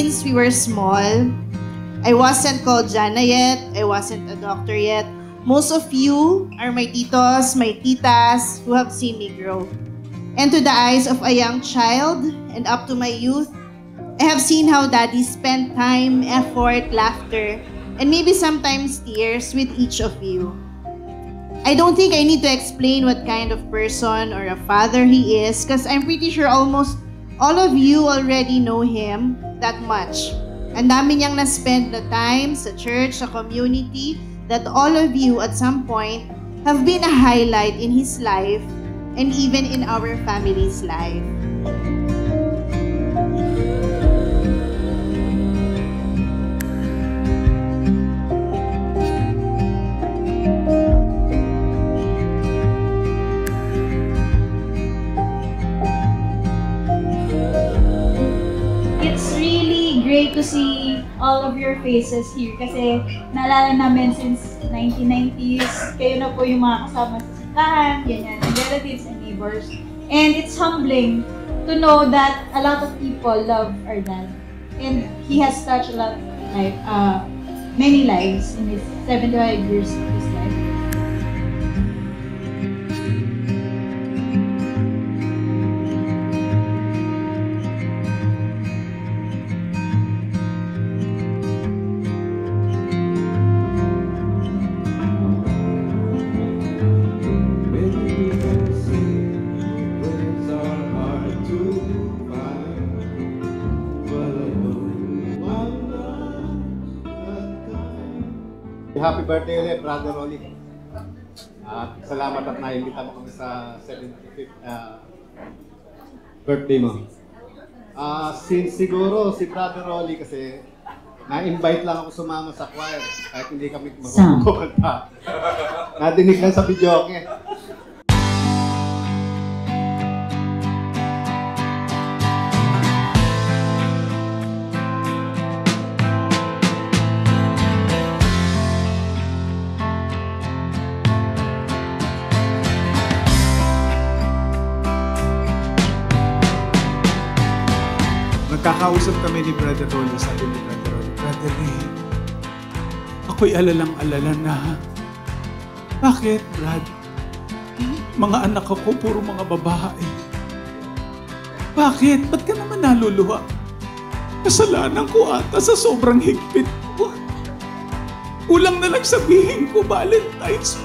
since we were small. I wasn't called Jana yet. I wasn't a doctor yet. Most of you are my titos, my titas who have seen me grow. And to the eyes of a young child and up to my youth, I have seen how daddy spent time, effort, laughter, and maybe sometimes tears with each of you. I don't think I need to explain what kind of person or a father he is because I'm pretty sure almost all of you already know him that much. Ang dami niyang na-spend na time sa church, sa community, that all of you at some point have been a highlight in his life and even in our family's life. It's really great to see all of your faces here kasi naalala namin since 1990s, kayo na po yung mga kasama sa sitahan, ganyan, and relatives and neighbors. And it's humbling to know that a lot of people love our dad. And he has touched a lot of many lives in his 75 years of his life. Happy birthday ulit, Brother Rolly. At salamat at naimbita mo kami sa 75th birthday mo. Since siguro si Brother Rolly kasi na-invite lang ako sumama sa choir kahit hindi kami magkukanta. Nadinig lang sa video, okay? Nagkakausap kami ni Brother Rolly, sabi ni Brother Rolly, Brother Ray, ako'y alalang-alala na. Bakit, Brad? Mga anak ako, puro mga babae. Bakit? Ba't ka naman naluluha? Kasalanan ko ata sa sobrang higpit ko. Kulang na lang sabihin ko, Valentine's,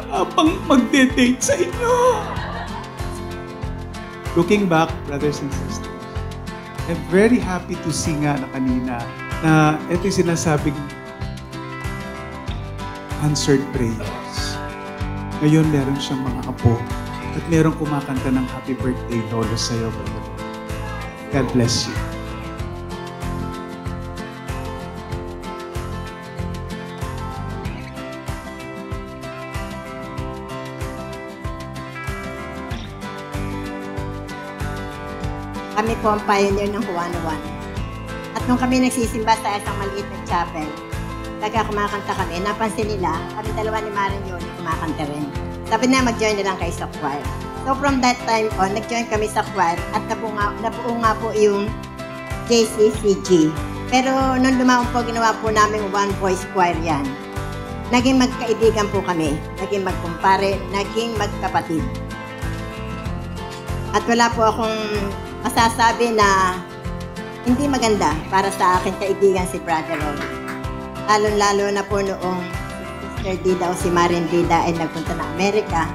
habang magde-date sa inyo. Looking back, brothers and sisters, I'm very happy to see nga na kanina na ito yung sinasabing answered prayers. Ngayon meron siyang mga apo at meron kumakanta ng happy birthday lolo sa'yo, brother. God bless you. Kami po ang pioneer ng Juan. At nung kami nagsisimba sa isang maliit na chapel, kumakanta kami, napansin nila, kami dalawa ni Maring Yoli kumakanta rin. Sabi na mag-join na lang kayo sa choir. So from that time on, nag-join kami sa choir at nabuo nga po yung JCCG. Pero nung lumaon po, ginawa po namin one voice choir yan. Naging magkaibigan po kami, naging magkumpare, naging magkapatid. At wala po akong masasabi na hindi maganda para sa akin kaibigan si Brother Rolly. Lalo-lalo na po noong Sister Dida o si Marin Dida ay nagpunta na Amerika.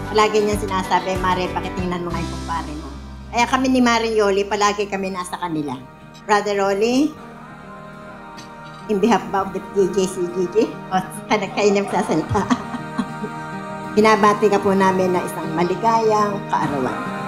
Palagi niyang sinasabi, Mare, pakitingnan mo nga yung kumpare mo. Kaya kami ni Marin Yoli, palagi kami nasa kanila. Brother Rolly, in behalf of the JCGG, o kayo na magsasalita. Binabati ka po namin na isang maligayang kaarawan.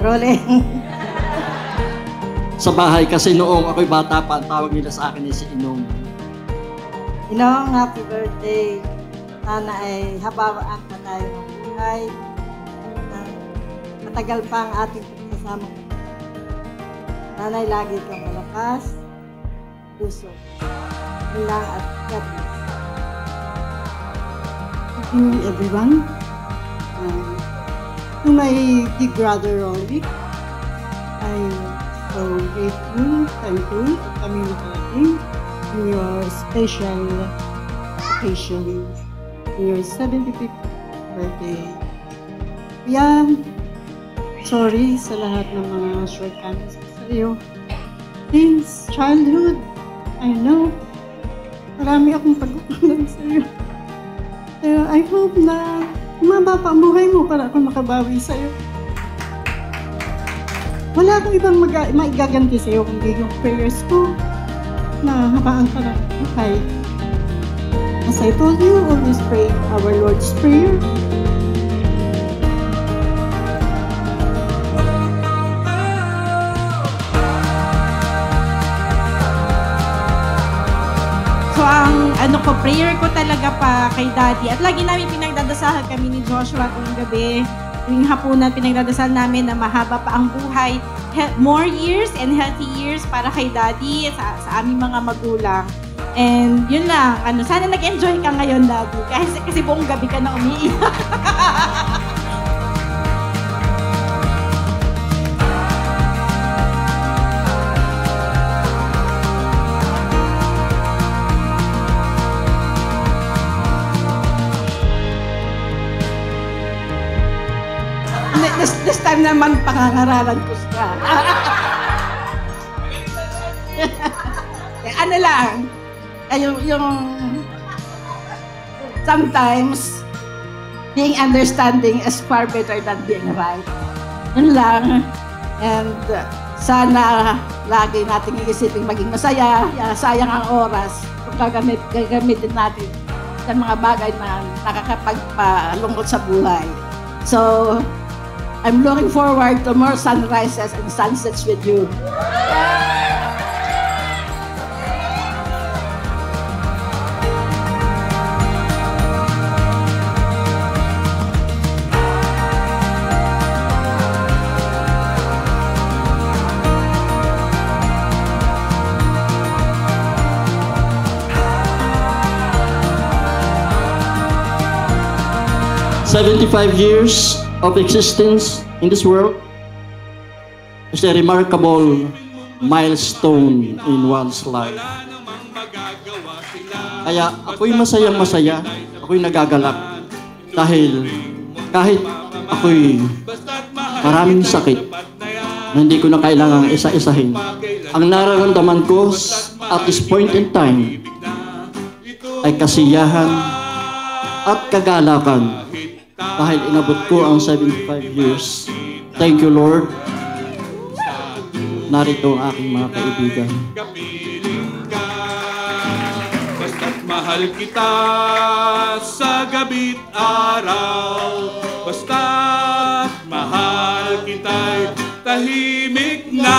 Rolling. Sa bahay kasi noong ako'y bata pa, ang tawag nila sa akin ay si Inong. Inong, happy birthday. Sana ay habawaan pa tayo ng buhay. matagal pa ang ating pagsasama. Nanay, lagi kang malakas, puso, lang at God bless. Good evening, everyone. To my big brother Rolly, I'm so grateful, thankful for coming in your special occasion, in your 75th birthday. Yeah, sorry sa lahat ng mga shortcomings ko sa iyo. Since childhood, I know, marami akong pagkukulang sa iyo. Pero I hope na umaba pa ang buhay mo para ako makabawi sa iyo. Wala akong ibang maigaganti sa iyo kundi yung prayers ko na habaan ka ng buhay. As I told you, always pray our Lord's Prayer. So ang prayer ko talaga pa kay Daddy. At lagi namin pinagdadasahan kami ni Joshua tuwing gabi. Tuwing hapunan, pinagdadasal namin na mahaba pa ang buhay. More years and healthy years para kay Daddy, sa aming mga magulang. And yun lang, sana nag-enjoy ka ngayon, Daddy. Kasi buong gabi ka na umiiyak. This time naman pangangaralan ko siya. Ano lang, yung sometimes being understanding is far better than being right. Yun lang. And sana lagi natin iisipin maging masaya. Sayang ang oras kung gagamitin natin sa mga bagay na nakakapagpalungkot sa buhay. So, I'm looking forward to more sunrises and sunsets with you. "75 years of existence in this world is a remarkable milestone in one's life. Kaya ako'y masayang-masaya, ako'y nagagalak dahil kahit ako'y maraming sakit na hindi ko na kailangang isa-isahin, ang nararamdaman ko at this point in time ay kasiyahan at kagalakan dahil inabot ko ang 75 years. Thank you, Lord. Narito ang aking mga kaibigan. Basta't mahal kita sa gabi't araw, basta't mahal kita'y tahimik na